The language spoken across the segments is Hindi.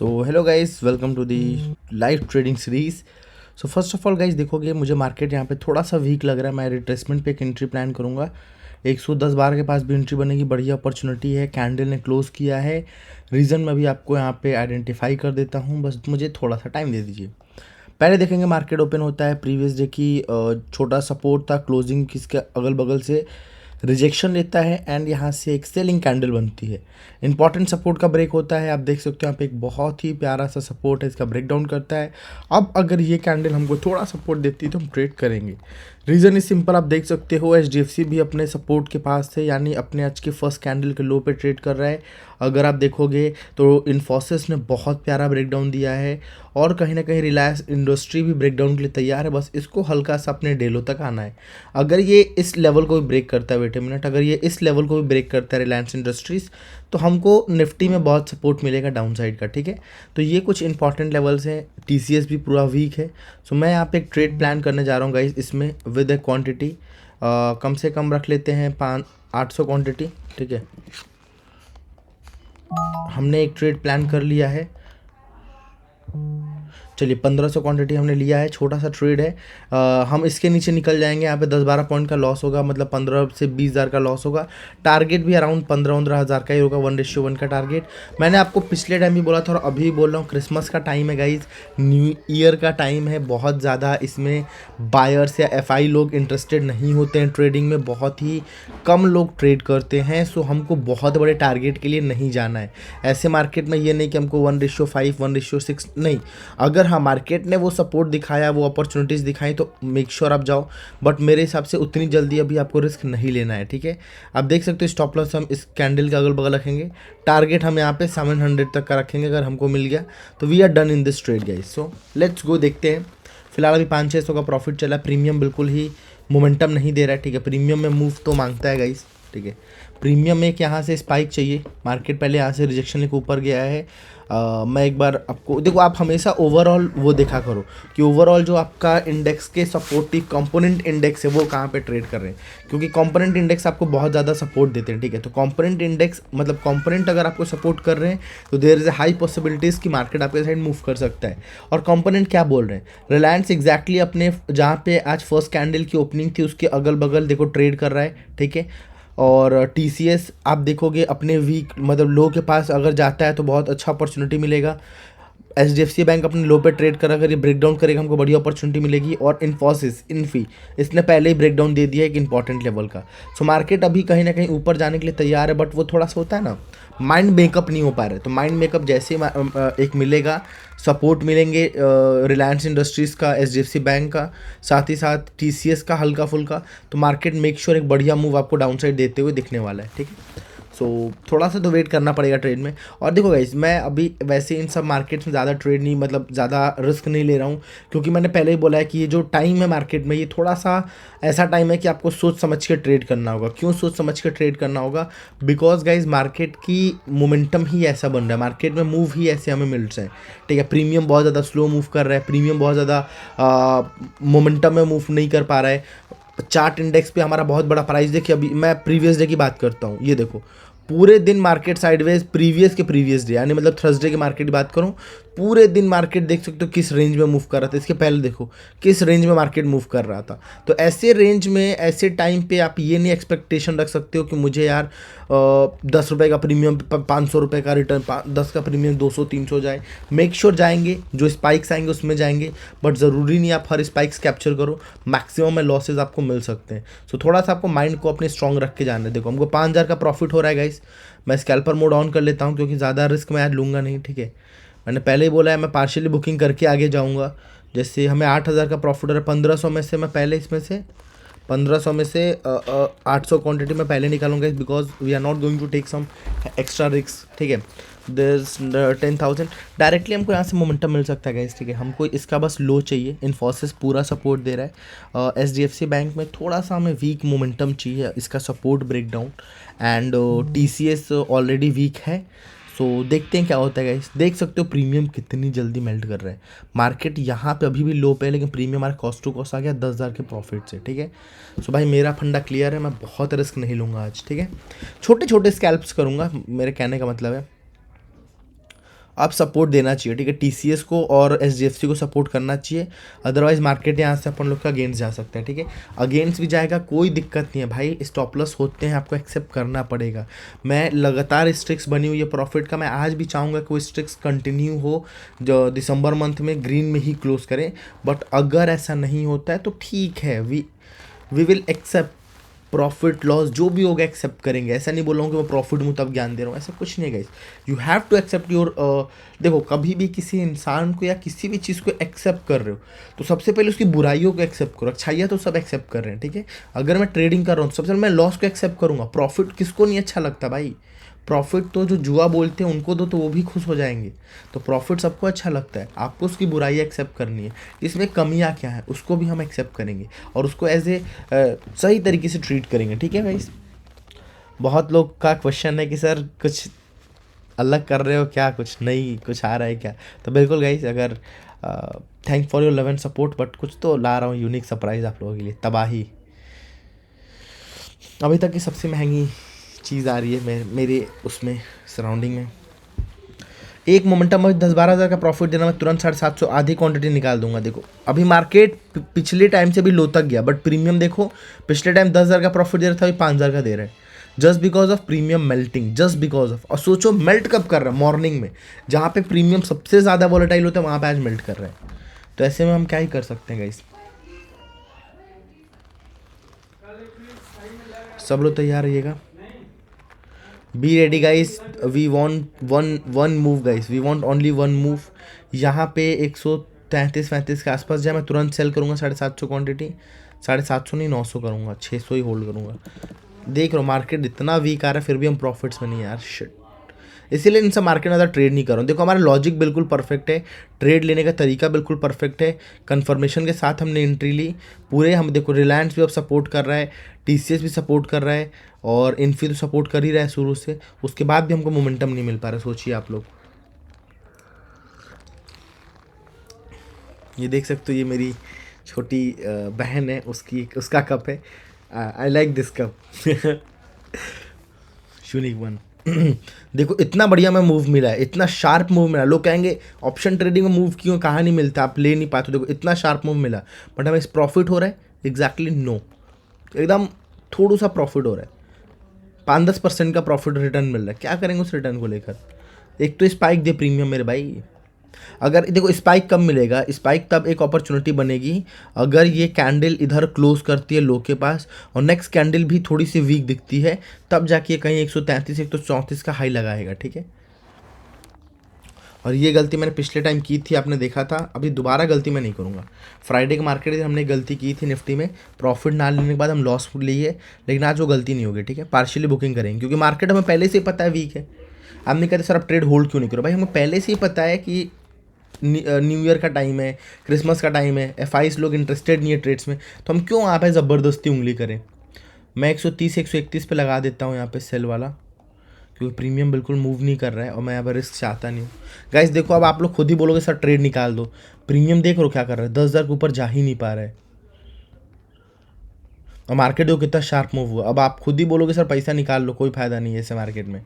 तो hello guys, welcome to the live trading series. So first of all guys, देखोगे मुझे मार्केट यहाँ पे थोड़ा सा वीक लग रहा है। मैं रिट्रेसमेंट पे एक एंट्री प्लान करूँगा। 110 बार के पास भी एंट्री बनेगी, बढ़िया अपॉर्चुनिटी है। कैंडल ने क्लोज किया है। रीज़न मैं भी आपको यहाँ पे आइडेंटिफाई कर देता हूँ, बस मुझे थोड़ा सा टाइम दे दीजिए। पहले देखेंगे मार्केट ओपन होता है, प्रीवियस डे की छोटा सपोर्ट था, क्लोजिंग किसके अगल बगल से रिजेक्शन लेता है एंड यहाँ से एक सेलिंग कैंडल बनती है। इंपॉर्टेंट सपोर्ट का ब्रेक होता है, आप देख सकते हो यहाँ पे एक बहुत ही प्यारा सा सपोर्ट है, इसका ब्रेक डाउन करता है। अब अगर ये कैंडल हमको थोड़ा सपोर्ट देती है तो हम ट्रेड करेंगे। रीज़न इज सिंपल, आप देख सकते हो HDFC भी अपने सपोर्ट के पास थे, यानी अपने आज के फर्स्ट कैंडल के लो पे ट्रेड कर रहा है। अगर आप देखोगे तो इन्फोसिस ने बहुत प्यारा ब्रेकडाउन दिया है और कहीं ना कहीं रिलायंस इंडस्ट्री भी ब्रेकडाउन के लिए तैयार है, बस इसको हल्का सा अपने डेलो तक आना है। अगर ये इस लेवल को भी ब्रेक करता है, वेट ए मिनट, अगर ये इस लेवल को भी ब्रेक करता है रिलायंस इंडस्ट्रीज़, तो हमको निफ्टी में बहुत सपोर्ट मिलेगा डाउन साइड का। ठीक है, तो ये कुछ इंपॉर्टेंट लेवल्स हैं। TCS भी पूरा वीक है। सो मैं यहाँ पे एक ट्रेड प्लान करने जा रहा हूँ गाइस, इसमें विद ए क्वांटिटी कम से कम रख लेते हैं 800 क्वांटिटी। ठीक है, हमने एक ट्रेड प्लान कर लिया है। चलिए 1500 क्वांटिटी हमने लिया है, छोटा सा ट्रेड है। हम इसके नीचे निकल जाएंगे, यहाँ पे 10-12 पॉइंट का लॉस होगा, मतलब 15 से 20 हज़ार का लॉस होगा। टारगेट भी अराउंड 15-15 हज़ार का ही होगा, 1:1 का टारगेट। मैंने आपको पिछले टाइम भी बोला था और अभी बोल रहा हूँ, क्रिसमस का टाइम है गाइज, न्यू ईयर का टाइम है। बहुत ज़्यादा इसमें बायर्स या FI लोग इंटरेस्टेड नहीं होते हैं ट्रेडिंग में, बहुत ही कम लोग ट्रेड करते हैं। सो हमको बहुत बड़े टारगेट के लिए नहीं जाना है। ऐसे मार्केट में ये नहीं कि हमको 1:5 1:6 नहीं, अगर हाँ मार्केट ने वो सपोर्ट दिखाया, वो अपॉर्चुनिटीज़ दिखाई, तो मेक श्योर आप जाओ। बट मेरे हिसाब से उतनी जल्दी अभी आपको रिस्क नहीं लेना है। ठीक है, आप देख सकते हो स्टॉप लॉस हम इस कैंडल के अगल बगल रखेंगे। टारगेट हम यहाँ पे 700 तक का रखेंगे, अगर हमको मिल गया तो we are done in this trade guys. So let's go, देखते हैं। फिलहाल अभी 500-600 का प्रॉफिट चला। प्रीमियम बिल्कुल ही मोमेंटम नहीं दे रहा है। ठीक है, प्रीमियम में मूव तो मांगता है गाइस। ठीक है, प्रीमियम में एक यहाँ से स्पाइक चाहिए। मार्केट पहले यहाँ से रिजेक्शन लेकर ऊपर गया है। मैं एक बार आपको देखो, आप हमेशा ओवरऑल वो देखा करो कि ओवरऑल जो आपका इंडेक्स के सपोर्टिव कंपोनेंट इंडेक्स है वो कहाँ पे ट्रेड कर रहे हैं, क्योंकि कंपोनेंट इंडेक्स आपको बहुत ज़्यादा सपोर्ट देते हैं। ठीक है, तो कंपोनेंट इंडेक्स मतलब कंपोनेंट अगर आपको सपोर्ट कर रहे हैं तो there is a high possibilities कि मार्केट आपके साइड मूव कर सकता है। और कंपोनेंट क्या बोल रहे हैं, रिलायंस एग्जैक्टली अपने जहाँ पे आज फर्स्ट कैंडल की ओपनिंग थी उसके अगल बगल देखो ट्रेड कर रहा है। ठीक है, और TCS आप देखोगे अपने वीक मतलब लो के पास अगर जाता है तो बहुत अच्छा अपॉर्चुनिटी मिलेगा। HDFC बैंक अपने लो पे ट्रेड कर, अगर ये ब्रेक डाउन करेगा हमको बढ़िया अपॉर्चुनिटी मिलेगी। और इन्फोसिस इन्फी इसने पहले ही ब्रेक डाउन दे दिया है एक इंपॉर्टेंट लेवल का। सो मार्केट अभी कहीं ना कहीं ऊपर जाने के लिए तैयार है, बट वो थोड़ा सा होता है ना, माइंड मेकअप नहीं हो पा रहा है। तो माइंड मेकअप जैसे एक मिलेगा, सपोर्ट मिलेंगे रिलायंस इंडस्ट्रीज़ का, HDFC बैंक का, साथ ही साथ TCS का हल्का फुल्का, तो मार्केट मेक श्योर एक बढ़िया मूव आपको डाउन साइड देते हुए दिखने वाला है। ठीक है, सो थोड़ा सा तो वेट करना पड़ेगा ट्रेड में। और देखो गाइस, मैं अभी वैसे इन सब मार्केट्स में ज़्यादा ट्रेड नहीं, मतलब ज़्यादा रिस्क नहीं ले रहा हूँ, क्योंकि मैंने पहले ही बोला है कि ये जो टाइम है मार्केट में, ये थोड़ा सा ऐसा टाइम है कि आपको सोच समझ के ट्रेड करना होगा। क्यों सोच समझ के ट्रेड करना होगा? बिकॉज गाइज मार्केट की मोमेंटम ही ऐसा बन रहा है, मार्केट में मूव ही ऐसे हमें मिल रहे हैं। ठीक है, प्रीमियम बहुत ज़्यादा स्लो मूव कर रहा है, प्रीमियम बहुत ज़्यादा मोमेंटम में मूव नहीं कर पा रहा है। चार्ट इंडेक्स पे हमारा बहुत बड़ा प्राइस देखिए, अभी मैं प्रीवियस डे की बात करता हूँ, ये देखो पूरे दिन मार्केट साइडवेज, प्रीवियस डे यानी मतलब थर्सडे की मार्केट की बात करूँ, पूरे दिन मार्केट देख सकते हो किस रेंज में मूव कर रहा था। इसके पहले देखो किस रेंज में मार्केट मूव कर रहा था। तो ऐसे रेंज में, ऐसे टाइम पे आप ये नहीं एक्सपेक्टेशन रख सकते हो कि मुझे यार 10 रुपये का प्रीमियम 500 रुपये का रिटर्न, 10 का प्रीमियम 200-300 जाए। मेक श्योर जाएंगे, जो स्पाइक्स आएंगे उसमें जाएंगे, बट ज़रूरी नहीं आप हर स्पाइक्स कैप्चर करो, मैक्सिमम में लॉसेज आपको मिल सकते हैं। सो थोड़ा सा आपको माइंड को अपने स्ट्रॉन्ग रख के जाना है। देखो हमको 5000 का प्रॉफिट हो रहा है गाइस, मैं स्कैल्पर मोड ऑन कर लेता हूँ क्योंकि ज़्यादा रिस्क मैं आज लूँगा नहीं। ठीक है, मैंने पहले ही बोला है मैं पार्शियली बुकिंग करके आगे जाऊंगा। जैसे हमें 8000 का प्रॉफिट हो रहा है, 1500 में से मैं पहले इसमें से 1500 में से 800 क्वांटिटी में पहले निकालूंगा, because we are not going to take some extra risk. ठीक है, दिस 10,000 डायरेक्टली हमको यहाँ से मोमेंटम मिल सकता है गाइस। ठीक है, हमको इसका बस लो चाहिए। इन्फोसिस पूरा सपोर्ट दे रहा है। HDFC बैंक में थोड़ा सा हमें वीक मोमेंटम चाहिए, इसका support break down. And TCS already weak है। सो देखते हैं क्या होता है गाइस। देख सकते हो प्रीमियम कितनी जल्दी मेल्ट कर रहा है। मार्केट यहाँ पे अभी भी लो पे है, लेकिन प्रीमियम हमारा कॉस्ट टू कॉस्ट आ गया 10,000 के प्रॉफिट से। ठीक है, सो भाई मेरा फंडा क्लियर है, मैं बहुत रिस्क नहीं लूँगा आज। ठीक है, छोटे छोटे स्कैल्प्स करूँगा, मेरे कहने का मतलब है। अब सपोर्ट देना चाहिए, ठीक है, टीसीएस को और एचडीएफसी को सपोर्ट करना चाहिए, अदरवाइज मार्केट यहाँ से अपन लोग का अगेंस्ट जा सकता है, ठीक है। अगेंस्ट भी जाएगा कोई दिक्कत नहीं है भाई, स्टॉप लॉस होते हैं, आपको एक्सेप्ट करना पड़ेगा। मैं लगातार स्ट्रिक्स बनी हुई है प्रॉफिट का, मैं आज भी चाहूँगा कि वो स्ट्रिक्स कंटिन्यू हो, जो दिसंबर मंथ में ग्रीन में ही क्लोज करें। बट अगर ऐसा नहीं होता है तो ठीक है, we will accept profit loss, जो भी होगा एक्सेप्ट करेंगे। ऐसा नहीं बोल रहा हूँ कि मैं प्रॉफिट में तब ज्ञान दे रहा हूँ, ऐसा कुछ नहीं है guys. You have to accept your, देखो कभी भी किसी इंसान को या किसी भी चीज़ को एक्सेप्ट कर रहे हो तो सबसे पहले उसकी बुराइयों को एक्सेप्ट करो। अच्छाइयाँ तो सब एक्सेप्ट कर रहे हैं, ठीक है। अगर मैं ट्रेडिंग कर रहा हूँ तो सबसे पहले मैं लॉस को एक्सेप्ट करूँगा। प्रॉफिट किसको नहीं अच्छा लगता भाई, प्रॉफिट तो जो जुआ बोलते हैं उनको दो तो वो भी खुश हो जाएंगे। तो प्रॉफिट सबको अच्छा लगता है, आपको उसकी बुराई एक्सेप्ट करनी है, इसमें कमियां क्या है उसको भी हम एक्सेप्ट करेंगे और उसको एज ए सही तरीके से ट्रीट करेंगे, ठीक है गाइस। बहुत लोग का क्वेश्चन है कि सर कुछ अलग कर रहे हो क्या, कुछ नहीं कुछ आ रहा है क्या, तो बिल्कुल गाइस, अगर thank for your love and support, but कुछ तो ला रहा हूँ यूनिक सरप्राइज आप लोगों के लिए, तबाही। अभी तक की सबसे महंगी चीज़ आ रही है मेरे उसमें सराउंडिंग में। एक मोमेंटम में 10-12 हज़ार का प्रॉफिट देना, मैं तुरंत 750 आधी क्वांटिटी निकाल दूंगा। देखो अभी मार्केट पिछले टाइम से भी लो तक गया, बट प्रीमियम देखो पिछले टाइम 10 हज़ार का प्रॉफिट दे रहा था, अभी 5 हज़ार का दे रहा है, just because of premium melting, just because of. और सोचो मेल्ट कब कर रहा है, मॉर्निंग में, जहाँ पे प्रीमियम सबसे ज़्यादा वॉलेटाइल होता है वहाँ पे आज मेल्ट कर रहा है। तो ऐसे में हम क्या ही कर सकते हैं गाइस। सब लोग तैयार रहिएगा, be ready guys, we want one move guys, we want only one move. यहाँ पे 133-35 के आसपास जाए, मैं तुरंत सेल करूँगा 750 क्वांटिटी, 750 नहीं 900 करूँगा, 600 ही होल्ड करूँगा। देख रहा हूँ मार्केट इतना वीक आ रहा है फिर भी हम प्रॉफिट्स में नहीं यार, शिट। इसीलिए इनसे मार्केट में ज़्यादा ट्रेड नहीं कर रहा हूँ। देखो हमारा लॉजिक बिल्कुल परफेक्ट है, ट्रेड लेने का तरीका बिल्कुल परफेक्ट है, कन्फर्मेशन के साथ हमने एंट्री ली पूरे। हम देखो रिलायंस भी अब सपोर्ट कर रहा है, टीसीएस भी सपोर्ट कर रहा है और इन्फी तो सपोर्ट कर ही रहा है शुरू से, उसके बाद भी हमको मोमेंटम नहीं मिल पा रहा। सोचिए आप लोग, ये देख सकते हो, ये मेरी छोटी बहन है, उसका कप है, I like this cup unique one देखो इतना बढ़िया में मूव मिला है, इतना शार्प मूव मिला। लोग कहेंगे ऑप्शन ट्रेडिंग में मूव क्यों कहाँ नहीं मिलता, आप ले नहीं पाते। देखो इतना शार्प मूव मिला, बट हमें इस प्रॉफिट हो रहा है एग्जैक्टली नो, एकदम थोड़ा सा प्रॉफिट हो रहा है, 5-10% का प्रॉफिट रिटर्न मिल रहा है। क्या करेंगे उस रिटर्न को लेकर, एक तो स्पाइक दे प्रीमियम मेरे भाई। अगर देखो स्पाइक कब मिलेगा, स्पाइक तब एक अपॉर्चुनिटी बनेगी अगर ये कैंडल इधर क्लोज करती है लो के पास और नेक्स्ट कैंडल भी थोड़ी सी वीक दिखती है, तब जाके कहीं 133-134 का हाई लगाएगा, ठीक है। और ये गलती मैंने पिछले टाइम की थी, आपने देखा था, अभी दोबारा गलती मैं नहीं करूँगा। फ्राइडे के मार्केट में हमने गलती की थी निफ्टी में, प्रॉफिट ना लेने के बाद हम लॉस लिए, लेकिन आज वो गलती नहीं होगी, ठीक है। पार्शियली बुकिंग करेंगे क्योंकि मार्केट हमें पहले से ही पता है वीक है। आप नहीं कहते सर आप ट्रेड होल्ड क्यों नहीं करो, भाई हमें पहले से ही पता है कि न्यू ईयर का टाइम है, क्रिसमस का टाइम है, एफआईस लोग इंटरेस्टेड नहीं है ट्रेड्स में, तो हम क्यों यहाँ पे ज़बरदस्ती उंगली करें। मैं 130-131 पे लगा देता हूँ यहाँ पे सेल वाला, क्योंकि प्रीमियम बिल्कुल मूव नहीं कर रहा है और मैं यहाँ पर रिस्क चाहता नहीं हूँ। गाइस देखो अब आप लोग खुद ही बोलोगे सर ट्रेड निकाल दो, प्रीमियम देख लो क्या कर रहा है, 10,000 के ऊपर जा ही नहीं पा रहा है और मार्केट देखो कितना शार्प मूव हुआ। अब आप खुद ही बोलोगे सर पैसा निकाल लो, कोई फ़ायदा नहीं है ऐसे मार्केट में,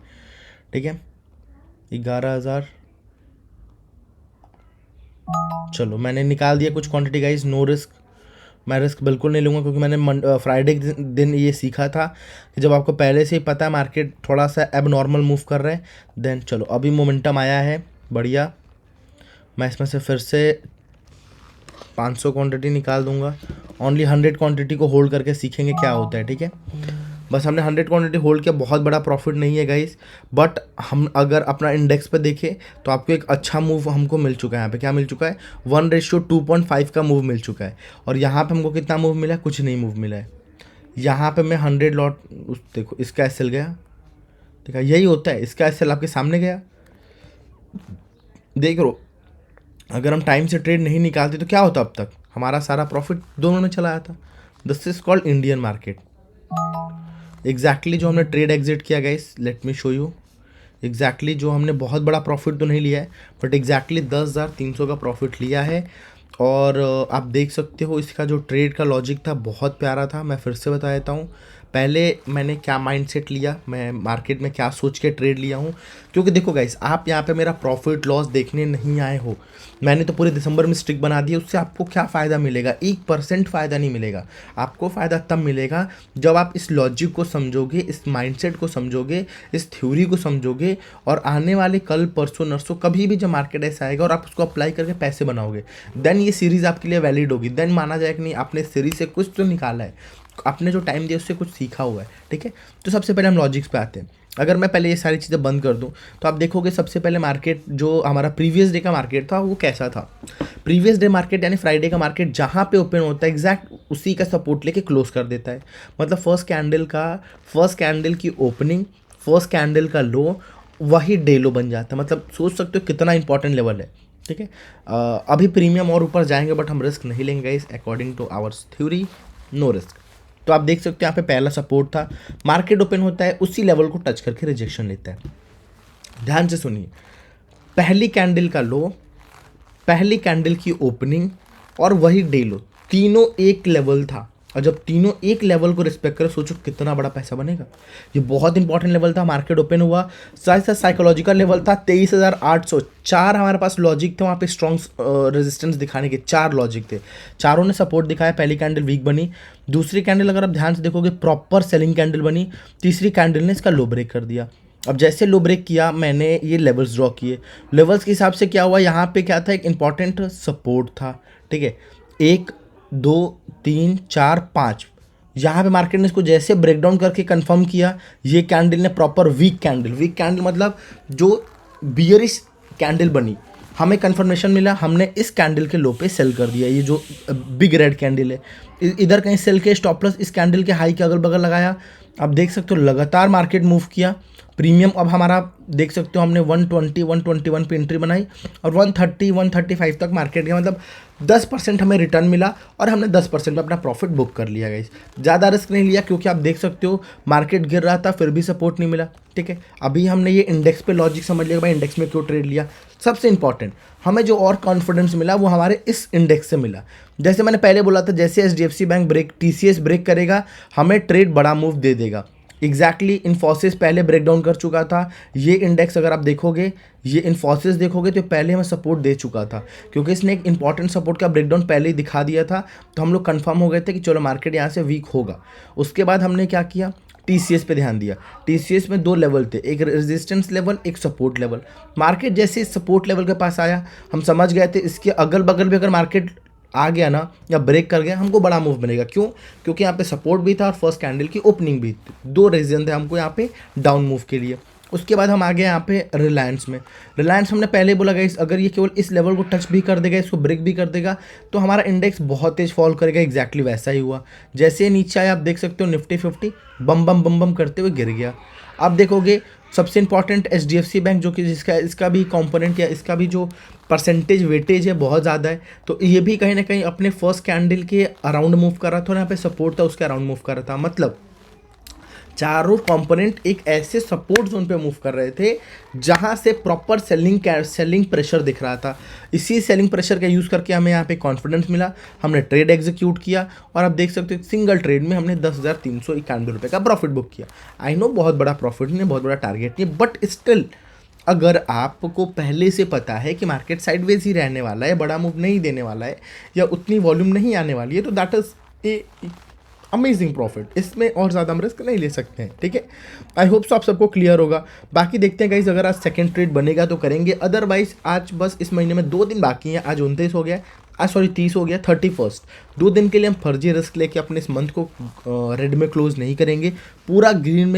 ठीक है। 11,000 चलो मैंने निकाल दिया कुछ क्वांटिटी गाइस, नो रिस्क। मैं रिस्क बिल्कुल नहीं लूँगा क्योंकि मैंने फ्राइडे के दिन ये सीखा था कि जब आपको पहले से ही पता है मार्केट थोड़ा सा एब नॉर्मल मूव कर रहा है, देन चलो अभी मोमेंटम आया है बढ़िया, मैं इसमें से फिर से 500 क्वांटिटी निकाल दूंगा। ओनली 100 क्वांटिटी को होल्ड करके सीखेंगे क्या होता है, ठीक है। बस हमने 100 क्वांटिटी होल्ड किया, बहुत बड़ा प्रॉफिट नहीं है गाइस, बट हम अगर अपना इंडेक्स पे देखें तो आपको एक अच्छा मूव हमको मिल चुका है। यहाँ पे क्या मिल चुका है, 1:2.5 का मूव मिल चुका है। और यहाँ पे हमको कितना मूव मिला है, कुछ नहीं मूव मिला है। यहाँ पे मैं 100 लॉट, देखो इसका एसएल गया, देखा यही होता है, इसका एसएल आपके सामने गया, देख लो। अगर हम टाइम से ट्रेड नहीं निकालते तो क्या होता, अब तक हमारा सारा प्रॉफिट दोनों ने चलाया था। This is called Indian market. Exactly जो हमने ट्रेड एग्जिट किया guys, let me show you, exactly जो हमने बहुत बड़ा प्रॉफिट तो नहीं लिया है, बट एग्जैक्टली 10,300 का प्रॉफिट लिया है। और आप देख सकते हो इसका जो ट्रेड का लॉजिक था बहुत प्यारा था। मैं फिर से बता देता हूँ, पहले मैंने क्या माइंडसेट लिया, मैं मार्केट में क्या सोच के ट्रेड लिया हूँ। क्योंकि देखो गाइस, आप यहाँ पे मेरा प्रॉफिट लॉस देखने नहीं आए हो। मैंने तो पूरे दिसंबर में स्ट्रिक बना दिया, उससे आपको क्या फ़ायदा मिलेगा? 1% फ़ायदा नहीं मिलेगा। आपको फ़ायदा तब मिलेगा जब आप इस लॉजिक को समझोगे, इस माइंडसेट को समझोगे, इस थ्योरी को समझोगे, और आने वाले कल परसों नरसों कभी भी जब मार्केट ऐसा आएगा और आप उसको अप्लाई करके पैसे बनाओगे, देन ये सीरीज़ आपके लिए वैलिड होगी। देन माना जाए कि नहीं, आपने सीरीज से कुछ तो निकाला है, आपने जो टाइम दिया उससे कुछ सीखा हुआ है। ठीक है, तो सबसे पहले हम लॉजिक्स पे आते हैं। अगर मैं पहले ये सारी चीज़ें बंद कर दूं तो आप देखोगे सबसे पहले मार्केट जो हमारा प्रीवियस डे का मार्केट था वो कैसा था। प्रीवियस डे मार्केट यानी फ्राइडे का मार्केट जहाँ पे ओपन होता है एग्जैक्ट उसी का सपोर्ट लेके क्लोज कर देता है। मतलब फर्स्ट कैंडल की ओपनिंग, फर्स्ट कैंडल का लो, वही डे लो बन जाता है। मतलब सोच सकते हो कितना इंपॉर्टेंट लेवल है। ठीक है, अभी प्रीमियम और ऊपर जाएंगे बट हम रिस्क नहीं लेंगे guys, according to our theory no risk. तो आप देख सकते हो यहाँ पे पहला सपोर्ट था, मार्केट ओपन होता है उसी लेवल को टच करके रिजेक्शन लेता है। ध्यान से सुनिए, पहली कैंडल का लो, पहली कैंडल की ओपनिंग और वही डे लो, तीनों एक लेवल था। और जब तीनों एक लेवल को रिस्पेक्ट करे, सोचो कितना बड़ा पैसा बनेगा। ये बहुत इंपॉर्टेंट लेवल था, मार्केट ओपन हुआ, साथ साथ साइकोलॉजिकल लेवल था 23,800। चार हमारे पास लॉजिक थे वहाँ पे स्ट्रॉन्ग रेजिस्टेंस दिखाने के, चार लॉजिक थे, चारों ने सपोर्ट दिखाया। पहली कैंडल वीक बनी, दूसरी कैंडल अगर आप ध्यान से देखोगे प्रॉपर सेलिंग कैंडल बनी, तीसरी कैंडल ने इसका लो ब्रेक कर दिया। अब जैसे लो ब्रेक किया, मैंने ये लेवल्स ड्रॉ किए, लेवल्स के हिसाब से क्या हुआ, यहाँ पे क्या था, एक इंपॉर्टेंट सपोर्ट था। ठीक है, 1 2 3 4 5, यहाँ पे मार्केट ने इसको जैसे ब्रेक डाउन करके कंफर्म किया, ये कैंडल ने प्रॉपर वीक कैंडल मतलब जो बियरिश कैंडल बनी, हमें कंफर्मेशन मिला, हमने इस कैंडल के लो पे सेल कर दिया। ये जो बिग रेड कैंडल है, इधर कहीं सेल के स्टॉप लॉस इस कैंडल के हाई के अगल बगल लगाया। अब देख सकते हो लगातार मार्केट मूव किया। प्रीमियम अब हमारा देख सकते हो, हमने 120 121 पे एंट्री बनाई और 130 135 तक मार्केट गया। मतलब 10% हमें रिटर्न मिला और हमने 10% में अपना प्रॉफिट बुक कर लिया गाइस। ज़्यादा रिस्क नहीं लिया क्योंकि आप देख सकते हो मार्केट गिर रहा था फिर भी सपोर्ट नहीं मिला। ठीक है, अभी हमने ये इंडेक्स पे लॉजिक समझ लिया भाई, इंडेक्स में क्यों ट्रेड लिया। सबसे इंपॉर्टेंट, हमें जो और कॉन्फिडेंस मिला वो हमारे इस इंडेक्स से मिला। जैसे मैंने पहले बोला था, जैसे HDFC bank break, TCS break करेगा, हमें ट्रेड बड़ा मूव दे देगा। एग्जैक्टली इन्फोसिस पहले ब्रेक डाउन कर चुका था। ये इंडेक्स अगर आप देखोगे, ये इन्फोसिस देखोगे तो पहले हमें सपोर्ट दे चुका था, क्योंकि इसने एक इंपॉर्टेंट सपोर्ट का ब्रेकडाउन पहले ही दिखा दिया था। तो हम लोग कंफर्म हो गए थे कि चलो मार्केट यहाँ से वीक होगा। उसके बाद हमने क्या किया, टीसीएस पे ध्यान दिया। टीसीएस में दो लेवल थे, एक रेजिस्टेंस लेवल, एक सपोर्ट लेवल। मार्केट जैसे इस सपोर्ट लेवल के पास आया, हम समझ गए थे इसके अगल बगल भी अगर मार्केट आ गया ना या ब्रेक कर गया, हमको बड़ा मूव मिलेगा। क्यों? क्योंकि यहाँ पे सपोर्ट भी था और फर्स्ट कैंडल की ओपनिंग भी थी। दो रीजन थे हमको यहाँ पे डाउन मूव के लिए। उसके बाद हम आ गए यहाँ पे रिलायंस में। रिलायंस हमने पहले बोला गाइस, अगर ये केवल इस लेवल को टच भी कर देगा, इसको ब्रेक भी कर देगा, तो हमारा इंडेक्स बहुत तेज फॉल करेगा। एग्जैक्टली वैसा ही हुआ। जैसे नीचे आया, आप देख सकते हो निफ्टी 50 बम बम बम बम करते हुए गिर गया। अब देखोगे सबसे इंपॉर्टेंट एचडीएफसी बैंक, जो कि इसका भी कंपोनेंट या इसका भी जो परसेंटेज वेटेज है बहुत ज़्यादा है, तो ये भी कहीं ना कहीं अपने फर्स्ट कैंडल के अराउंड मूव कर रहा था और यहाँ पे सपोर्ट था उसके अराउंड मूव कर रहा था। मतलब चारों कंपोनेंट एक ऐसे सपोर्ट जोन पे मूव कर रहे थे जहां से प्रॉपर सेलिंग प्रेशर दिख रहा था। इसी सेलिंग प्रेशर का यूज़ करके हमें यहाँ पे कॉन्फिडेंस मिला, हमने ट्रेड एग्जीक्यूट किया और आप देख सकते हो सिंगल ट्रेड में हमने 10,391 रुपये का प्रॉफिट बुक किया। आई नो बहुत बड़ा प्रॉफिट नहीं, बहुत बड़ा टारगेट नहीं, बट स्टिल अगर आपको पहले से पता है कि मार्केट साइडवेज ही रहने वाला है, बड़ा मूव नहीं देने वाला है या उतनी वॉल्यूम नहीं आने वाली है, तो that is a amazing profit. इसमें और ज़्यादा हम रिस्क नहीं ले सकते हैं। ठीक है, आई होप सो आप सबको क्लियर होगा। बाकी देखते हैं गाइस, अगर आज सेकंड ट्रेड बनेगा तो करेंगे, अदरवाइज आज बस इस महीने में 2 दिन बाकी हैं। आज 29 हो गया, आज सॉरी 30 हो गया, 31। 2 दिन के लिए हम फर्जी रिस्क लेके अपने इस मंथ को रेड में क्लोज नहीं करेंगे, पूरे ग्रीन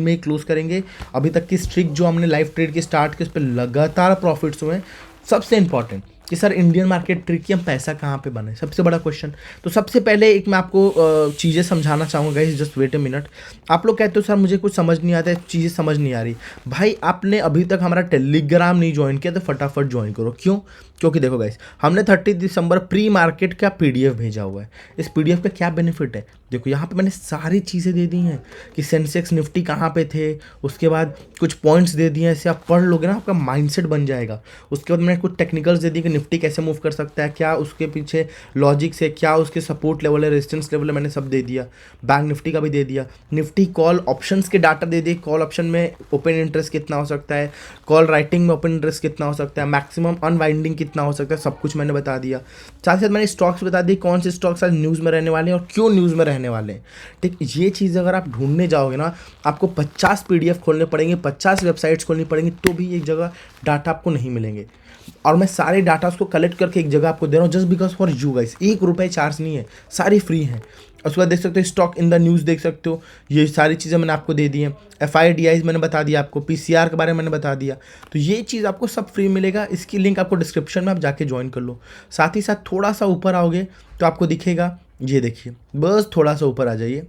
में ही क्लोज करेंगे। अभी तक की स्ट्रिक जो हमने लाइव ट्रेड की स्टार्ट की, उस पर लगातार प्रॉफिट्स हुए हैं। सबसे इंपॉर्टेंट कि सर इंडियन मार्केट ट्रिक की हम पैसा कहाँ पे बने, सबसे बड़ा क्वेश्चन। तो सबसे पहले एक मैं आपको चीज़ें समझाना चाहूँगा guys, just wait a minute. आप लोग कहते हो सर मुझे कुछ समझ नहीं आता है, चीज़ें समझ नहीं आ रही। भाई आपने अभी तक हमारा टेलीग्राम नहीं ज्वाइन किया तो फटाफट ज्वाइन करो। क्यों? क्योंकि देखो गाइस, हमने 30 दिसंबर प्री मार्केट का पीडीएफ भेजा हुआ है। इस पीडीएफ का क्या बेनिफिट है, देखो यहाँ पे मैंने सारी चीज़ें दे दी हैं कि सेंसेक्स निफ्टी कहाँ पे थे, उसके बाद कुछ पॉइंट्स दे दिए हैं। ऐसे आप पढ़ लोगे ना, आपका माइंडसेट बन जाएगा। उसके बाद मैंने कुछ टेक्निकल्स दे दी कि निफ्टी कैसे मूव कर सकता है, क्या उसके पीछे लॉजिक्स है, क्या उसके सपोर्ट लेवल है, रेजिस्टेंस लेवल है, मैंने सब दे दिया। बैंक निफ्टी का भी दे दिया। निफ्टी कॉल ऑप्शंस के डाटा दे दिए, कॉल ऑप्शन में ओपन इंटरेस्ट कितना हो सकता है, कॉल राइटिंग में ओपन इंटरेस्ट कितना हो सकता है, मैक्सिमम अनवाइंडिंग कितना हो सकता है, सब कुछ मैंने बता दिया। साथ ही साथ मैंने स्टॉक्स बता दिए, कौन से स्टॉक्स आज न्यूज़ में रहने वाले हैं और क्यों न्यूज़ में रहने वाले हैं। ठीक, ये चीज़ अगर आप ढूंढने जाओगे ना, आपको 50 PDF खोलने पड़ेंगे, 50 वेबसाइट्स खोलनी पड़ेंगी, तो भी एक जगह डाटा आपको नहीं मिलेंगे। और मैं सारे डाटा उसको कलेक्ट करके एक जगह आपको दे रहा हूँ, just because for you guys. 1 रुपये चार्ज नहीं है, सारी फ्री हैं। उसके बाद देख सकते हो स्टॉक इन द न्यूज़ देख सकते हो, ये सारी चीज़ें मैंने आपको दे दी हैं। FIDIs मैंने बता दिया आपको, PCR के बारे में मैंने बता दिया। तो ये चीज़ आपको सब फ्री मिलेगा, इसकी लिंक आपको डिस्क्रिप्शन में आप जाके ज्वाइन कर लो। साथ ही साथ थोड़ा सा ऊपर आओगे तो आपको दिखेगा, ये देखिए, बस थोड़ा सा ऊपर आ जाइए।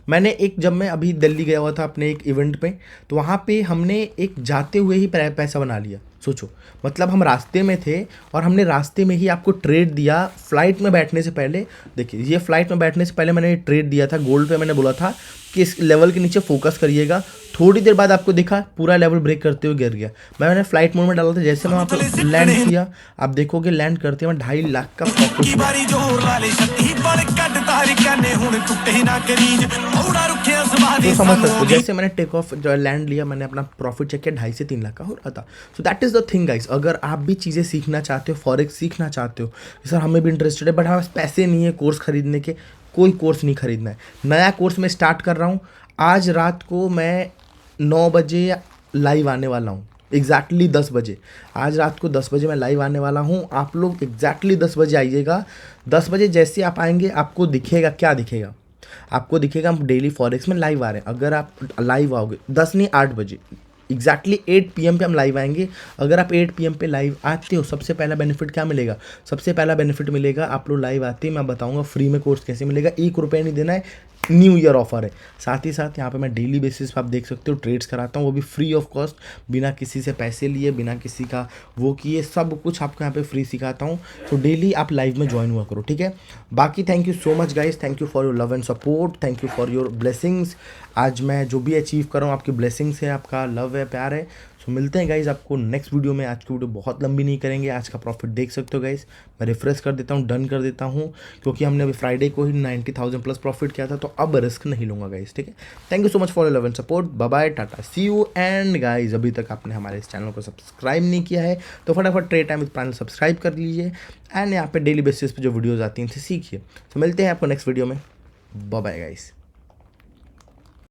मैंने जब मैं अभी दिल्ली गया हुआ था अपने एक इवेंट पे, तो वहाँ पे हमने एक जाते हुए ही पैसा बना लिया। सोचो, मतलब हम रास्ते में थे और हमने रास्ते में ही आपको ट्रेड दिया फ्लाइट में बैठने से पहले। देखिए, ये फ्लाइट में बैठने से पहले मैंने ट्रेड दिया था गोल्ड पे। मैंने बोला था कि इस लेवल के नीचे फोकस करिएगा। थोड़ी देर बाद आपको दिखा पूरा लेवल ब्रेक करते हुए गिर गया। मैंने फ्लाइट मोड में डाला था, जैसे मैं वहाँ पे लैंड किया, आप देखोगे लैंड करते हुए 2.5 लाख का प्रॉफिट। तो समझ सकते हो, जैसे मैंने टेक ऑफ लैंड लिया, मैंने अपना प्रॉफिट चेक किया, 2.5 से 3 लाख का हो रहा था। So that is the thing guys. अगर आप भी चीज़ें सीखना चाहते हो, फॉरेक्स सीखना चाहते हो, सर हमें भी इंटरेस्टेड है बट हमारे पास पैसे नहीं है कोर्स खरीदने के, कोई कोर्स नहीं खरीदना है। नया कोर्स मैं स्टार्ट कर रहा हूँ। आज रात को मैं 9 बजे लाइव आने वाला हूँ, एग्जैक्टली 10 बजे। आज रात को 10 बजे मैं लाइव आने वाला हूँ। आप लोग एग्जैक्टली 10 बजे आइएगा। 10 बजे जैसे आप आएंगे, आपको दिखेगा, क्या दिखेगा, आपको दिखेगा हम डेली फॉरेक्स में लाइव आ रहे हैं। अगर आप लाइव आओगे 10 नहीं 8 बजे, एग्जैक्टली 8 PM पे हम लाइव आएंगे। अगर आप 8 PM पे लाइव आते हो, सबसे पहला बेनिफिट क्या मिलेगा? सबसे पहला बेनिफिट मिलेगा, आप लोग लाइव आते ही मैं बताऊंगा फ्री में कोर्स कैसे मिलेगा। 1 रुपये नहीं देना है, न्यू ईयर ऑफर है। साथ ही साथ यहाँ पे मैं डेली बेसिस पे आप देख सकते हो ट्रेड्स कराता हूँ, वो भी फ्री ऑफ कॉस्ट, बिना किसी से पैसे लिए, बिना किसी का वो किए, सब कुछ आपको यहाँ पे फ्री सिखाता हूँ। तो डेली आप लाइव में ज्वाइन हुआ करो, ठीक है। बाकी thank you so much guys, thank you for your love and support, thank you for your blessings. आज मैं जो भी अचीव कर रहा हूँ, आपकी ब्लेसिंग्स है, आपका लव है, प्यार है। सो मिलते हैं गाइज आपको नेक्स्ट वीडियो में। आज की वीडियो बहुत लंबी नहीं करेंगे, आज का प्रॉफिट देख सकते हो गाइज। मैं रिफ्रेश कर देता हूँ, डन कर देता हूँ, क्योंकि हमने अभी फ्राइडे को ही 90,000 प्लस प्रॉफिट किया था, तो अब रिस्क नहीं लूँगा गाइज, ठीक है। Thank you so much for your love and support, bye bye, tata, see you. And guys अभी तक आपने हमारे इस चैनल को सब्सक्राइब नहीं किया है तो फटाफट trade time with planner subscribe कर लीजिए। एंड यहाँ पे डेली बेसिस पे जो वीडियोज़ आती हैं सीखिए। तो मिलते हैं आपको नेक्स्ट वीडियो में, बाय बाय गाइज।